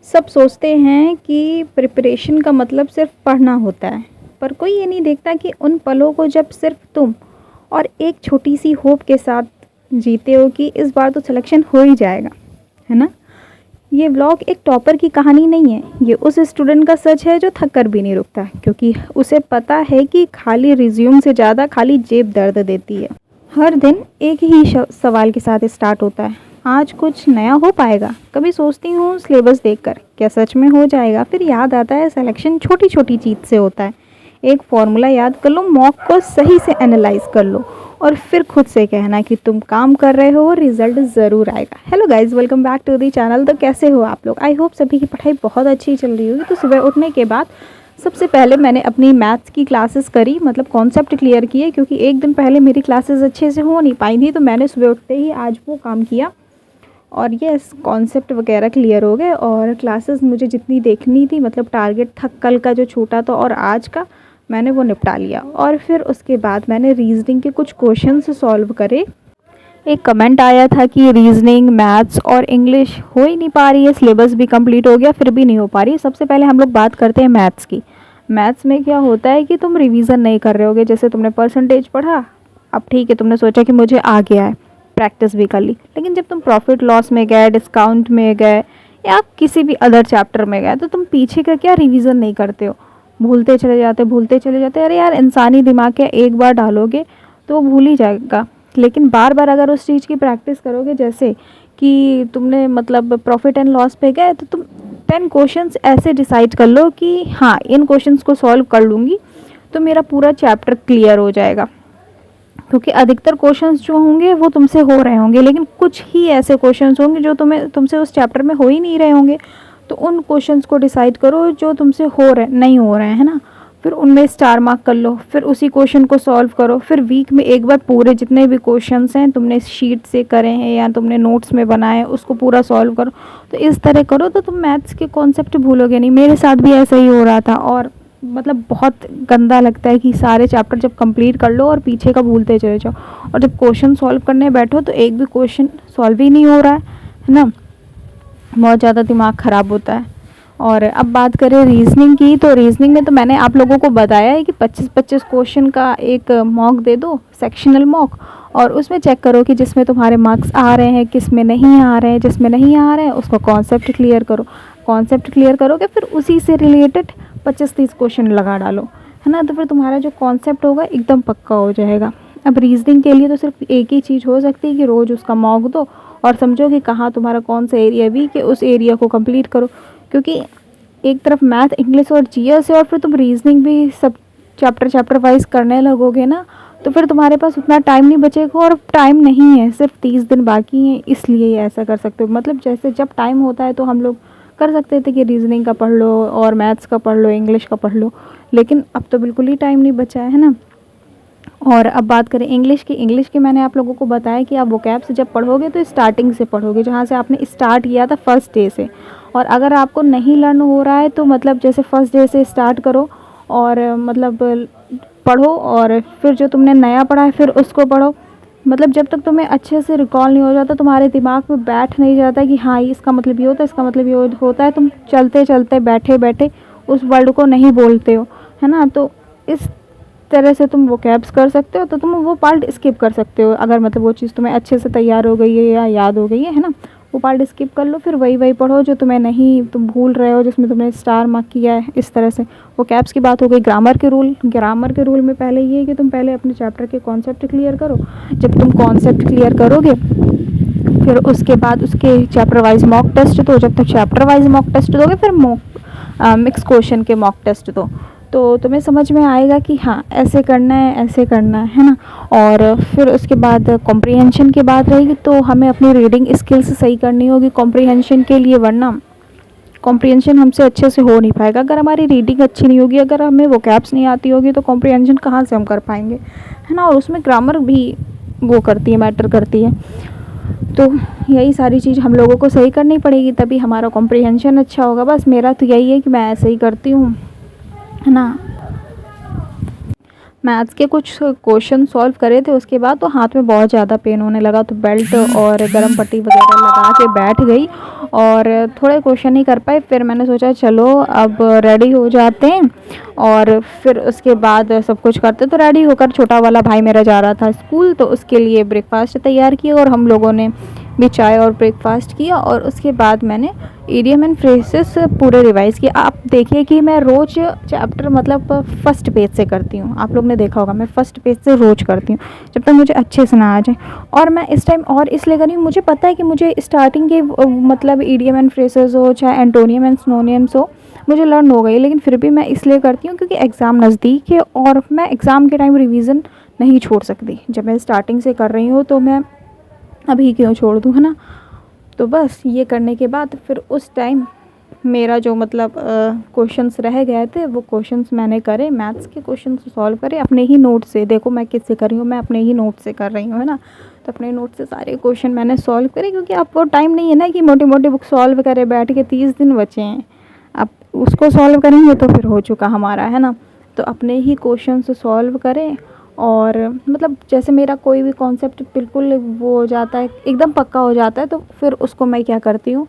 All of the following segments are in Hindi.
सब सोचते हैं कि प्रिपरेशन का मतलब सिर्फ पढ़ना होता है, पर कोई ये नहीं देखता कि उन पलों को जब सिर्फ तुम और एक छोटी सी होप के साथ जीते हो कि इस बार तो सिलेक्शन हो ही जाएगा, है ना। ये व्लॉग एक टॉपर की कहानी नहीं है, ये उस स्टूडेंट का सच है जो थक कर भी नहीं रुकता, क्योंकि उसे पता है कि खाली रिज्यूम से ज़्यादा खाली जेब दर्द देती है। हर दिन एक ही सवाल के साथ स्टार्ट होता है, आज कुछ नया हो पाएगा। कभी सोचती हूँ सिलेबस देखकर क्या सच में हो जाएगा, फिर याद आता है सिलेक्शन छोटी छोटी चीज़ से होता है। एक फॉर्मूला याद कर लो, मॉक को सही से एनालाइज कर लो और फिर खुद से कहना कि तुम काम कर रहे हो और रिजल्ट ज़रूर आएगा। Hello guys, welcome back to the channel. तो कैसे हो आप लोग? आई होप सभी की पढ़ाई बहुत अच्छी चल रही होगी। तो सुबह उठने के बाद सबसे पहले मैंने अपनी मैथ्स की क्लासेस करी, मतलब कॉन्सेप्ट क्लियर किए, क्योंकि एक दिन पहले मेरी क्लासेस अच्छे से हो नहीं पाई थी। तो मैंने सुबह उठते ही आज वो काम किया और ये कॉन्सेप्ट वगैरह क्लियर हो गए। और क्लासेस मुझे जितनी देखनी थी, मतलब टारगेट था कल का जो छूटा था और आज का, मैंने वो निपटा लिया। और फिर उसके बाद मैंने रीजनिंग के कुछ क्वेश्चंस सॉल्व करे। एक कमेंट आया था कि रीजनिंग, मैथ्स और इंग्लिश हो ही नहीं पा रही है, सिलेबस भी कंप्लीट हो गया फिर भी नहीं हो पा रही। सबसे पहले हम लोग बात करते हैं मैथ्स की। मैथ्स में क्या होता है कि तुम रिवीजन नहीं कर रहे होगे। जैसे तुमने परसेंटेज पढ़ा, अब ठीक है, तुमने सोचा कि मुझे आ गया है, प्रैक्टिस भी कर ली, लेकिन जब तुम प्रॉफिट लॉस में गए, डिस्काउंट में गए या किसी भी अदर चैप्टर में गए, तो तुम पीछे का क्या रिवीजन नहीं करते हो, भूलते चले जाते। अरे यार, इंसानी दिमाग क्या, एक बार डालोगे तो वो भूल ही जाएगा, लेकिन बार बार अगर उस चीज़ की प्रैक्टिस करोगे, जैसे कि तुमने मतलब प्रॉफिट एंड लॉस पे गए, तो तुम 10 क्वेश्चंस ऐसे डिसाइड कर लो कि हाँ, इन क्वेश्चंस को सॉल्व कर लूँगी तो मेरा पूरा चैप्टर क्लियर हो जाएगा। क्योंकि अधिकतर क्वेश्चंस जो होंगे वो तुमसे हो रहे होंगे, लेकिन कुछ ही ऐसे क्वेश्चंस होंगे जो तुमसे उस चैप्टर में हो ही नहीं रहे होंगे। तो उन क्वेश्चंस को डिसाइड करो जो तुमसे नहीं हो रहे हैं, है ना। फिर उनमें स्टार मार्क कर लो, फिर उसी क्वेश्चन को सॉल्व करो। फिर वीक में एक बार पूरे जितने भी क्वेश्चंस हैं तुमने शीट से करे हैं या तुमने नोट्स में बनाए, उसको पूरा सॉल्व करो। तो इस तरह करो तो तुम मैथ्स के कॉन्सेप्ट भूलोगे नहीं। मेरे साथ भी ऐसा ही हो रहा था और मतलब बहुत गंदा लगता है कि सारे चैप्टर जब कंप्लीट कर लो और पीछे का भूलते चले जाओ, और जब क्वेश्चन सॉल्व करने बैठो तो एक भी क्वेश्चन सॉल्व ही नहीं हो रहा है ना। बहुत ज़्यादा दिमाग ख़राब होता है। और अब बात करें रीजनिंग की, तो रीजनिंग में तो मैंने आप लोगों को बताया है कि 25-25 क्वेश्चन का एक मॉक दे दो, सेक्शनल मॉक, और उसमें चेक करो कि जिसमें तुम्हारे मार्क्स आ रहे हैं, किस में नहीं आ रहे हैं। जिसमें नहीं आ रहे हैं उसका कॉन्सेप्ट क्लियर करो। कॉन्सेप्ट क्लियर करोगे फिर उसी से रिलेटेड 25-30 क्वेश्चन लगा डालो, है ना। तो फिर तुम्हारा जो कॉन्सेप्ट होगा एकदम पक्का हो जाएगा। अब रीजनिंग के लिए तो सिर्फ एक ही चीज़ हो सकती है कि रोज़ उसका मॉक दो और समझो कि कहाँ तुम्हारा कौन सा एरिया वीक है, उस एरिया को कंप्लीट करो। क्योंकि एक तरफ मैथ, इंग्लिश और जीएस है और फिर तुम रीजनिंग भी सब चैप्टर वाइज करने लगोगे ना, तो फिर तुम्हारे पास उतना टाइम नहीं बचेगा। और टाइम नहीं है, सिर्फ 30 दिन बाकी हैं, इसलिए ऐसा कर सकते हो। मतलब जैसे जब टाइम होता है तो हम लोग कर सकते थे कि रीजनिंग का पढ़ लो और मैथ्स का पढ़ लो, इंग्लिश का पढ़ लो, लेकिन अब तो बिल्कुल ही टाइम नहीं बचा है ना। और अब बात करें इंग्लिश की मैंने आप लोगों को बताया कि आप वोकैब से जब पढ़ोगे तो स्टार्टिंग से पढ़ोगे, जहाँ से आपने स्टार्ट किया था फर्स्ट डे से। और अगर आपको नहीं लर्न हो रहा है तो मतलब जैसे फर्स्ट डे से स्टार्ट करो और मतलब पढ़ो, और फिर जो तुमने नया पढ़ा है फिर उसको पढ़ो। मतलब जब तक तुम्हें अच्छे से रिकॉल नहीं हो जाता, तुम्हारे दिमाग में बैठ नहीं जाता कि हाँ इसका मतलब ये होता है, इसका मतलब ये होता है, तुम चलते चलते बैठे बैठे उस वर्ड को नहीं बोलते हो, है ना। तो इस तरह से तुम वोकैब्स कर सकते हो, तो तुम वो पार्ट स्किप कर सकते हो अगर मतलब वो चीज़ तुम्हें अच्छे से तैयार हो गई है या याद हो गई है ना। वो पार्ट स्किप कर लो, फिर वही पढ़ो जो तुम्हें नहीं, तुम भूल रहे हो, जिसमें तुमने स्टार मार्क किया है। इस तरह से वोकैब्स की बात हो गई। ग्रामर के रूल में पहले ये है कि तुम पहले अपने चैप्टर के कॉन्सेप्ट क्लियर करो। जब तुम कॉन्सेप्ट क्लियर करोगे फिर उसके बाद उसके चैप्टर वाइज मॉक टेस्ट दो। जब तक चैप्टर वाइज मॉक टेस्ट दोगे फिर मिक्स क्वेश्चन के मॉक टेस्ट दो, तो तुम्हें समझ में आएगा कि हाँ ऐसे करना है, ऐसे करना है ना। और फिर उसके बाद कॉम्प्रिहेंशन की बात रहेगी, तो हमें अपनी रीडिंग स्किल्स सही करनी होगी कॉम्प्रिहेंशन के लिए, वरना कॉम्प्रिहेंशन हमसे अच्छे से हो नहीं पाएगा। अगर हमारी रीडिंग अच्छी नहीं होगी, अगर हमें वोकैब्स नहीं आती होगी, तो कॉम्प्रिहेंशन कहाँ से हम कर पाएंगे, है ना। और उसमें ग्रामर भी वो करती है, मैटर करती है। तो यही सारी चीज़ हम लोगों को सही करनी पड़ेगी, तभी हमारा कॉम्प्रिहेंशन अच्छा होगा। बस मेरा तो यही है कि मैं ऐसे ही करती हूँ, है ना। मैथ्स के कुछ क्वेश्चन सॉल्व करे थे, उसके बाद तो हाथ में बहुत ज़्यादा पेन होने लगा, तो बेल्ट और गरम पट्टी वगैरह लगा के बैठ गई और थोड़े क्वेश्चन ही कर पाए। फिर मैंने सोचा चलो अब रेडी हो जाते हैं और फिर उसके बाद सब कुछ करते। तो रेडी होकर छोटा वाला भाई मेरा जा रहा था स्कूल, तो उसके लिए ब्रेकफास्ट तैयार किया और हम लोगों ने भी चाय और ब्रेकफास्ट किया। और उसके बाद मैंने इडियम एंड फ्रेजेस पूरे रिवाइज़ किए। आप देखिए कि मैं रोज़ चैप्टर मतलब फर्स्ट पेज से करती हूँ, आप लोग ने देखा होगा मैं फ़र्स्ट पेज से रोज़ करती हूँ जब तक मुझे अच्छे से ना आ जाए। और मैं इस टाइम और इसलिए करी हूँ, मुझे पता है कि मुझे स्टार्टिंग के मतलब इडियम एंड फ्रेजेस हो चाहे एंटोनियम एंड सिनोनिम्स हो, मुझे लर्न हो गई, लेकिन फिर भी मैं इसलिए करती हूँ क्योंकि एग्ज़ाम नज़दीक है और मैं एग्ज़ाम के टाइम रिवीजन नहीं छोड़ सकती। जब मैं स्टार्टिंग से कर रही हूँ तो मैं अभी क्यों छोड़ दूँ, है ना। तो बस ये करने के बाद फिर उस टाइम मेरा जो मतलब क्वेश्चंस रह गए थे वो क्वेश्चंस मैंने करे, मैथ्स के क्वेश्चंस सॉल्व करे अपने ही नोट से। देखो मैं किससे कर रही हूँ, मैं अपने ही नोट से कर रही हूँ, है ना। तो अपने नोट से सारे क्वेश्चन मैंने सॉल्व करे, क्योंकि अब वो टाइम नहीं है ना कि मोटी मोटी बुक सॉल्व करे बैठ के। 30 दिन बचे हैं, अब उसको सॉल्व करेंगे तो फिर हो चुका हमारा, है ना। तो अपने ही क्वेश्चन सॉल्व करें और मतलब जैसे मेरा कोई भी कॉन्सेप्ट बिल्कुल वो हो जाता है, एकदम पक्का हो जाता है, तो फिर उसको मैं क्या करती हूँ,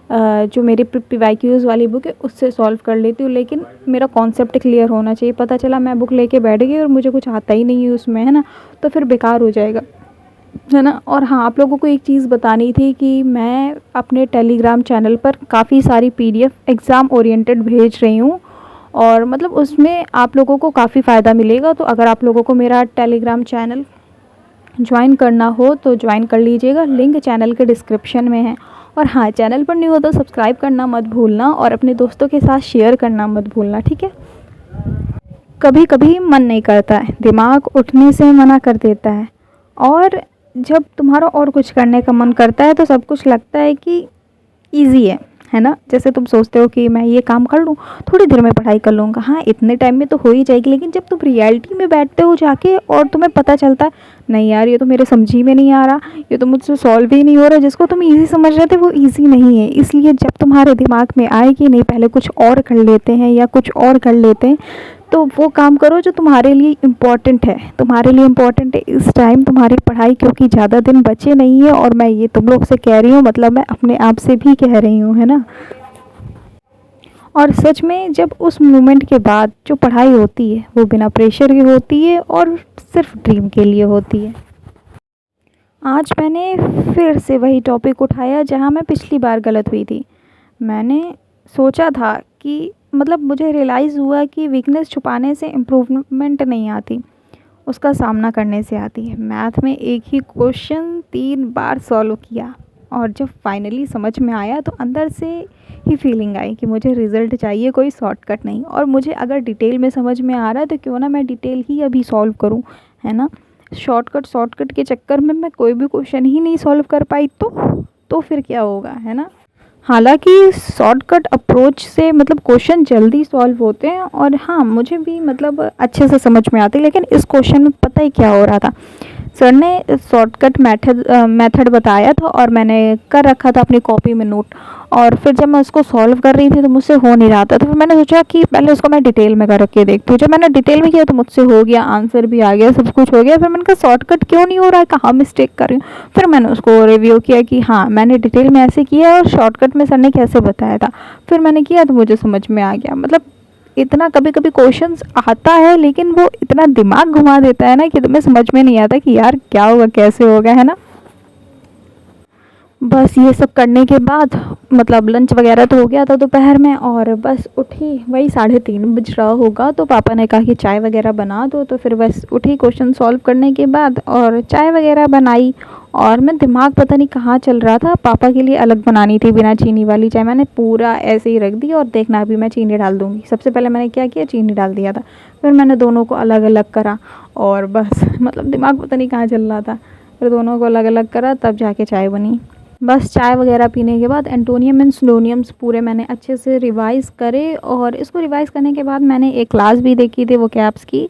जो मेरी PYQs वाली बुक है उससे सॉल्व कर लेती हूँ। लेकिन मेरा कॉन्सेप्ट क्लियर होना चाहिए। पता चला मैं बुक लेके बैठ गई और मुझे कुछ आता ही नहीं है उसमें, है ना, तो फिर बेकार हो जाएगा, है ना। और हाँ, आप लोगों को एक चीज़ बतानी थी कि मैं अपने टेलीग्राम चैनल पर काफ़ी सारी PDF एग्ज़ाम ओरिएंटेड भेज रही हूँ और मतलब उसमें आप लोगों को काफ़ी फ़ायदा मिलेगा। तो अगर आप लोगों को मेरा टेलीग्राम चैनल ज्वाइन करना हो तो ज्वाइन कर लीजिएगा, लिंक चैनल के डिस्क्रिप्शन में है। और हाँ, चैनल पर न्यू हो तो सब्सक्राइब करना मत भूलना और अपने दोस्तों के साथ शेयर करना मत भूलना, ठीक है। कभी कभी मन नहीं करता है, दिमाग उठने से मना कर देता है, और जब तुम्हारा और कुछ करने का मन करता है तो सब कुछ लगता है कि ईज़ी है ना। जैसे तुम सोचते हो कि मैं ये काम कर लूँ, थोड़ी देर में पढ़ाई कर लूँगा, हाँ इतने टाइम में तो हो ही जाएगी। लेकिन जब तुम रियलिटी में बैठते हो जाके और तुम्हें पता चलता है नहीं यार ये तो मेरे समझ ही में नहीं आ रहा, ये तो मुझसे सॉल्व ही नहीं हो रहा, जिसको तुम ईज़ी समझ रहे थे वो ईज़ी नहीं है। इसलिए जब तुम्हारे दिमाग में आए कि नहीं पहले कुछ और कर लेते हैं या कुछ और कर लेते हैं, तो वो काम करो जो तुम्हारे लिए इम्पोर्टेंट है। तुम्हारे लिए इम्पोर्टेंट है इस टाइम तुम्हारी पढ़ाई, क्योंकि ज़्यादा दिन बचे नहीं है। और मैं ये तुम लोग से कह रही हूँ, मतलब मैं अपने आप से भी कह रही हूँ, है ना। और सच में जब उस मोमेंट के बाद जो पढ़ाई होती है वो बिना प्रेशर की होती है और सिर्फ ड्रीम के लिए होती है। आज मैंने फिर से वही टॉपिक उठाया जहाँ मैं पिछली बार गलत हुई थी। मैंने सोचा था कि मतलब मुझे रियलाइज़ हुआ कि वीकनेस छुपाने से इम्प्रूवमेंट नहीं आती, उसका सामना करने से आती है। मैथ में एक ही क्वेश्चन 3 बार सॉल्व किया और जब फाइनली समझ में आया तो अंदर से ही फीलिंग आई कि मुझे रिज़ल्ट चाहिए, कोई शॉर्टकट नहीं। और मुझे अगर डिटेल में समझ में आ रहा है तो क्यों ना मैं डिटेल ही अभी सॉल्व करूं, है ना। शॉर्टकट के चक्कर में मैं कोई भी क्वेश्चन ही नहीं सॉल्व कर पाई तो फिर क्या होगा, है ना। हालांकि शॉर्टकट अप्रोच से मतलब क्वेश्चन जल्दी सॉल्व होते हैं और हाँ मुझे भी मतलब अच्छे से समझ में आते हैं। लेकिन इस क्वेश्चन में पता ही क्या हो रहा था, सर ने शॉर्टकट मेथड बताया था और मैंने कर रखा था अपनी कॉपी में नोट। और फिर जब मैं उसको सॉल्व कर रही थी तो मुझसे हो नहीं रहा था, तो फिर मैंने सोचा कि पहले उसको मैं डिटेल में कर के देखती हूँ। जब मैंने डिटेल में किया तो मुझसे हो गया, आंसर भी आ गया, सब कुछ हो गया। फिर मैंने कहा शॉर्टकट क्यों नहीं हो रहा है, कहाँ मिस्टेक कर रही हूँ। फिर मैंने उसको रिव्यू किया कि हाँ मैंने डिटेल में ऐसे किया और शॉर्टकट में सर ने कैसे बताया था। फिर मैंने किया तो मुझे समझ में आ गया। मतलब इतना कभी कभी क्वेश्चंस आता है लेकिन वो इतना दिमाग घुमा देता है ना कि तुम्हें समझ में नहीं आता कि यार क्या होगा कैसे होगा, है ना। बस ये सब करने के बाद मतलब लंच वगैरह तो हो गया था दोपहर में, और बस उठी वही 3:30 बज रहा होगा, तो पापा ने कहा कि चाय वगैरह बना दो। तो फिर बस उठी क्वेश्चन सॉल्व करने के बाद और चाय वगैरह बनाई। और मैं दिमाग पता नहीं कहाँ चल रहा था, पापा के लिए अलग बनानी थी बिना चीनी वाली चाय, मैंने पूरा ऐसे ही रख दी और देखना अभी मैं चीनी डाल दूँगी। सबसे पहले मैंने क्या किया, चीनी डाल दिया था। फिर मैंने दोनों को अलग अलग करा और बस मतलब दिमाग पता नहीं कहाँ चल रहा था। फिर दोनों को अलग अलग करा तब जाके चाय बनी। बस चाय वगैरह पीने के बाद एंटोनियम एंड सिनोनिम्स पूरे मैंने अच्छे से रिवाइज़ करे। और इसको रिवाइज़ करने के बाद मैंने एक क्लास भी देखी थी वो कैप्स की,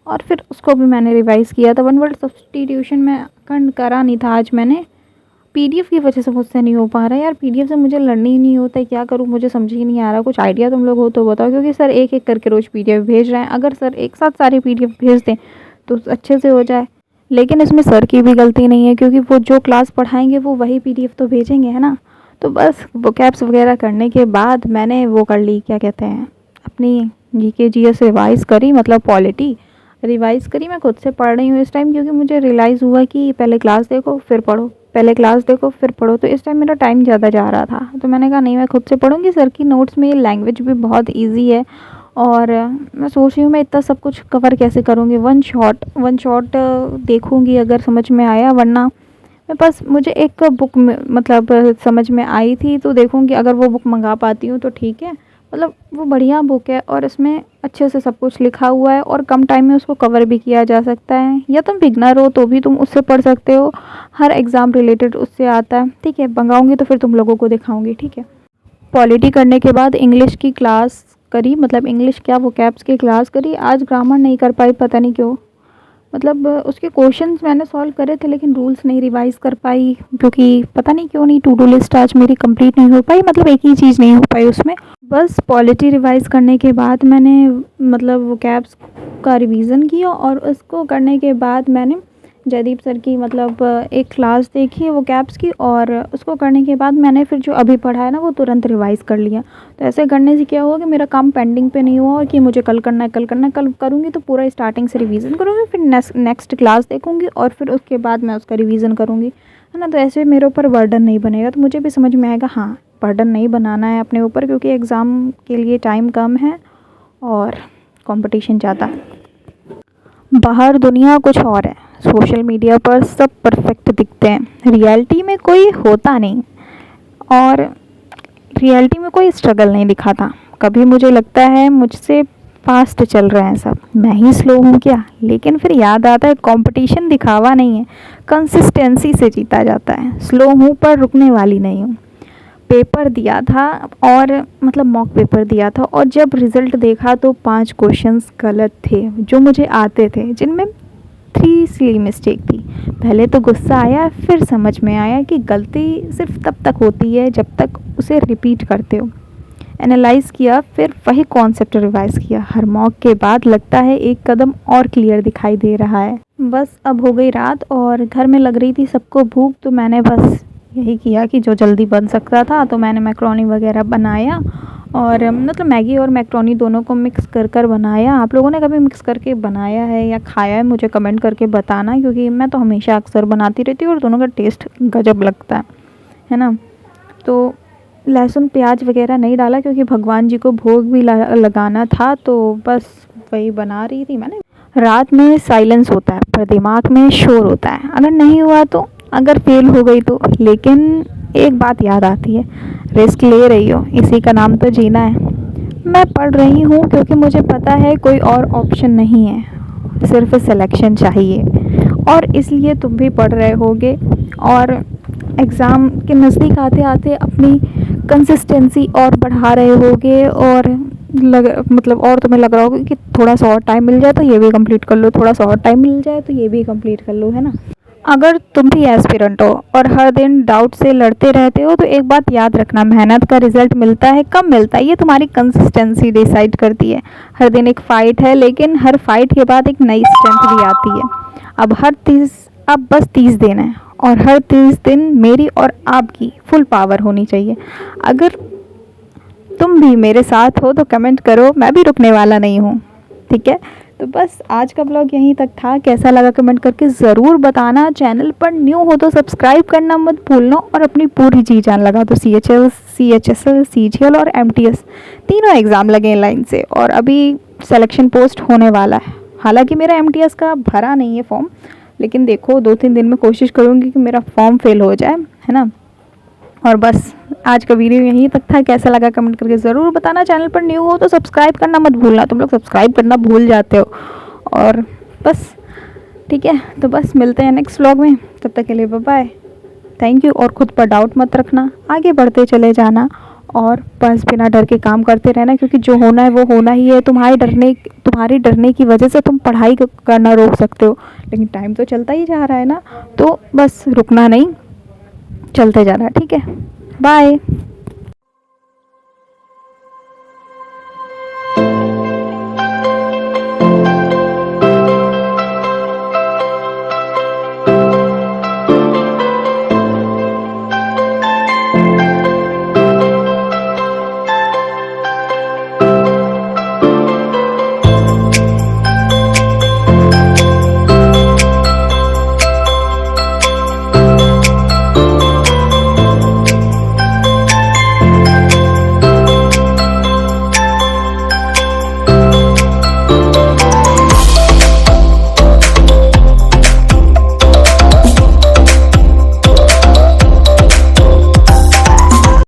और फिर उसको भी मैंने रिवाइज़ किया था। वन वर्ड सब्स्टिट्यूशन में करा नहीं था आज मैंने, पीडीएफ की वजह से मुझसे नहीं हो पा रहा है यार। पीडीएफ से मुझे लर्न ही नहीं होता है, क्या करूँ मुझे समझ ही नहीं आ रहा। कुछ आइडिया तुम लोग हो तो बताओ, क्योंकि सर एक एक करके रोज़ पीडीएफ भेज रहे हैं। अगर सर एक साथ सारी पीडीएफ भेज दें तो अच्छे से हो जाए। लेकिन इसमें सर की भी गलती नहीं है, क्योंकि वो जो क्लास पढ़ाएंगे वो वही पीडीएफ तो भेजेंगे, है ना। तो बस वो कैप्स वगैरह करने के बाद मैंने वो कर ली, क्या कहते हैं, अपनी जीके जीएस रिवाइज़ करी, मतलब पॉलिटी रिवाइज़ करी। मैं खुद से पढ़ रही हूँ इस टाइम, क्योंकि मुझे रियलाइज़ हुआ कि पहले क्लास देखो फिर पढ़ो, पहले क्लास देखो फिर पढ़ो। तो इस टाइम मेरा टाइम ज़्यादा जा रहा था, तो मैंने कहा नहीं मैं खुद से पढ़ूँगी। सर की नोट्स में ये लैंग्वेज भी बहुत ईजी है, और मैं सोच रही हूँ मैं इतना सब कुछ कवर कैसे करूँगी। वन शॉट देखूँगी अगर समझ में आया, वरना मैं बस मुझे एक बुक मतलब समझ में आई थी, तो देखूँगी अगर वो बुक मंगा पाती हूँ तो ठीक है। मतलब वो बढ़िया बुक है और इसमें अच्छे से सब कुछ लिखा हुआ है, और कम टाइम में उसको कवर भी किया जा सकता है। या तुम बिगनर हो तो भी तुम उससे पढ़ सकते हो, हर एग्ज़ाम रिलेटेड उससे आता है। ठीक है, मंगाऊंगी तो फिर तुम लोगों को दिखाऊंगी, ठीक है। पॉलिटी करने के बाद इंग्लिश की क्लास करी, मतलब इंग्लिश क्या वोकैब्स की क्लास करी। आज ग्रामर नहीं कर पाई, पता नहीं क्यों। मतलब उसके क्वेश्चंस मैंने सॉल्व करे थे, लेकिन रूल्स नहीं रिवाइज़ कर पाई, क्योंकि पता नहीं क्यों नहीं। टू डू लिस्ट आज मेरी कंप्लीट नहीं हो पाई, मतलब एक ही चीज़ नहीं हो पाई उसमें। बस पॉलिटी रिवाइज़ करने के बाद मैंने मतलब वोकैब्स का रिवीज़न किया, और उसको करने के बाद मैंने जयदीप सर की मतलब एक क्लास देखी वोकैब्स की, और उसको करने के बाद मैंने फिर जो अभी पढ़ा है ना वो तुरंत रिवाइज़ कर लिया। तो ऐसे करने से क्या हुआ कि मेरा काम पेंडिंग पे नहीं हुआ, और कि मुझे कल करना है कल करना है, कल करूँगी तो पूरा स्टार्टिंग से रिवीजन करूँगी, फिर नेक्स्ट क्लास देखूँगी, और फिर उसके बाद मैं उसका रिवीजन करूँगी, है ना। तो ऐसे मेरे ऊपर बर्डन नहीं बनेगा, तो मुझे भी समझ में आएगा हाँ बर्डन नहीं बनाना है अपने ऊपर, क्योंकि एग्ज़ाम के लिए टाइम कम है और कंपटीशन ज़्यादा है। बाहर दुनिया कुछ और है, सोशल मीडिया पर सब परफेक्ट दिखते हैं, रियलिटी में कोई होता नहीं, और रियलिटी में कोई स्ट्रगल नहीं दिखाता। कभी मुझे लगता है मुझसे फास्ट चल रहे हैं सब, मैं ही स्लो हूँ क्या। लेकिन फिर याद आता है कंपटीशन दिखावा नहीं है, कंसिस्टेंसी से जीता जाता है। स्लो हूँ पर रुकने वाली नहीं हूँ। पेपर दिया था, और मतलब मॉक पेपर दिया था, और जब रिज़ल्ट देखा तो 5 क्वेश्चंस गलत थे जो मुझे आते थे, जिनमें 3 सिली मिस्टेक थी। पहले तो गुस्सा आया, फिर समझ में आया कि गलती सिर्फ तब तक होती है जब तक उसे रिपीट करते हो। एनालाइज़ किया, फिर वही कॉन्सेप्ट रिवाइज़ किया। हर मॉक के बाद लगता है एक कदम और क्लियर दिखाई दे रहा है। बस अब हो गई रात और घर में लग रही थी सबको भूख, तो मैंने बस यही किया कि जो जल्दी बन सकता था, तो मैंने मैक्रोनी वगैरह बनाया, और मतलब मैगी और मैक्रोनी दोनों को मिक्स कर कर बनाया। आप लोगों ने कभी मिक्स करके बनाया है या खाया है, मुझे कमेंट करके बताना, क्योंकि मैं तो हमेशा अक्सर बनाती रहती हूँ और दोनों का टेस्ट गजब लगता है ना। तो लहसुन प्याज वगैरह नहीं डाला, क्योंकि भगवान जी को भोग भी लगाना था, तो बस वही बना रही थी मैंने। रात में साइलेंस होता है पर दिमाग में शोर होता है, अगर नहीं हुआ तो, अगर फेल हो गई तो। लेकिन एक बात याद आती है, रिस्क ले रही हो, इसी का नाम तो जीना है। मैं पढ़ रही हूँ क्योंकि मुझे पता है कोई और ऑप्शन नहीं है, सिर्फ सिलेक्शन चाहिए, और इसलिए तुम भी पढ़ रहे होगे, और एग्ज़ाम के नज़दीक आते आते अपनी कंसिस्टेंसी और बढ़ा रहे होगे, और मतलब और तुम्हें लग रहा होगा कि थोड़ा सा और टाइम मिल जाए तो ये भी कंप्लीट कर लो, थोड़ा सा और टाइम मिल जाए तो ये भी कंप्लीट कर लो, है ना। अगर तुम भी एस्पिरेंट हो और हर दिन डाउट से लड़ते रहते हो, तो एक बात याद रखना, मेहनत का रिजल्ट मिलता है, कब मिलता है ये तुम्हारी कंसिस्टेंसी डिसाइड करती है। हर दिन एक फ़ाइट है, लेकिन हर फाइट के बाद एक नई स्ट्रेंथ भी आती है। अब बस 30 दिन है, और हर 30 दिन मेरी और आपकी फुल पावर होनी चाहिए। अगर तुम भी मेरे साथ हो तो कमेंट करो, मैं भी रुकने वाला नहीं हूँ, ठीक है। तो बस आज का ब्लॉग यहीं तक था, कैसा लगा कमेंट करके ज़रूर बताना। चैनल पर न्यू हो तो सब्सक्राइब करना मत भूलना, और अपनी पूरी जी जान लगा तो CHL, CHSL, CGL और MTS तीनों एग्ज़ाम लगे हैं लाइन से, और अभी सिलेक्शन पोस्ट होने वाला है। हालांकि मेरा MTS का भरा नहीं है फॉर्म, लेकिन देखो 2-3 दिन में कोशिश करूँगी कि मेरा फॉर्म फेल हो जाए, है ना। और बस आज का वीडियो यहीं तक था, कैसा लगा कमेंट करके ज़रूर बताना। चैनल पर न्यू हो तो सब्सक्राइब करना मत भूलना, तुम लोग सब्सक्राइब करना भूल जाते हो। और बस ठीक है, तो बस मिलते हैं नेक्स्ट व्लॉग में, तब तक के लिए बाय बाय, थैंक यू। और ख़ुद पर डाउट मत रखना, आगे बढ़ते चले जाना, और बस बिना डर के काम करते रहना, क्योंकि जो होना है वो होना ही है। तुम्हारी डरने की वजह से तुम पढ़ाई करना रोक सकते हो, लेकिन टाइम तो चलता ही जा रहा है ना। तो बस रुकना नहीं, चलते जाना, ठीक है? बाय।